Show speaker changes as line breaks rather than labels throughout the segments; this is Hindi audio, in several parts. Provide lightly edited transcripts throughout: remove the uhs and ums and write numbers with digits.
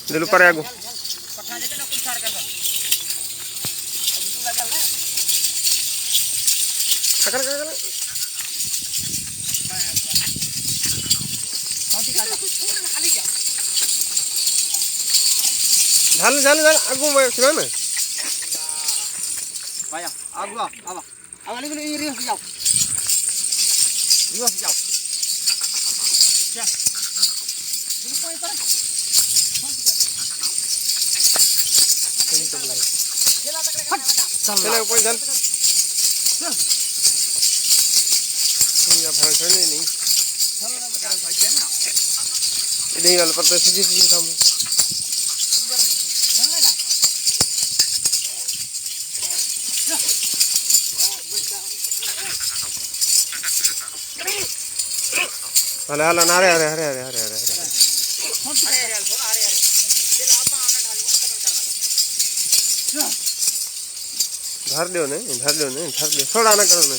दिल ऊपर आगो झाल झाल झाल आगो में सुना ना
भाई आगो आवा आवा निकलो ये रियो जाओ क्या दिल कोई पर
चलो कोई चल या भर नहीं इधर वाले पर तो सीधी सीधी काम हले हले नारे अरे अरे अरे अरे अरे धर लियो थोड़ा ना करो ना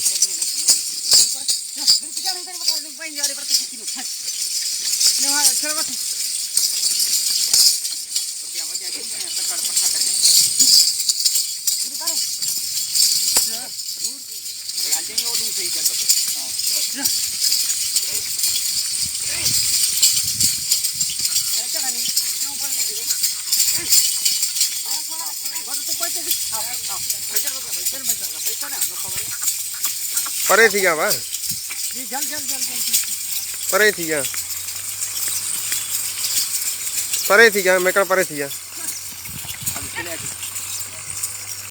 परे थी क्या बा परे थी क्या मैं परे थी क्या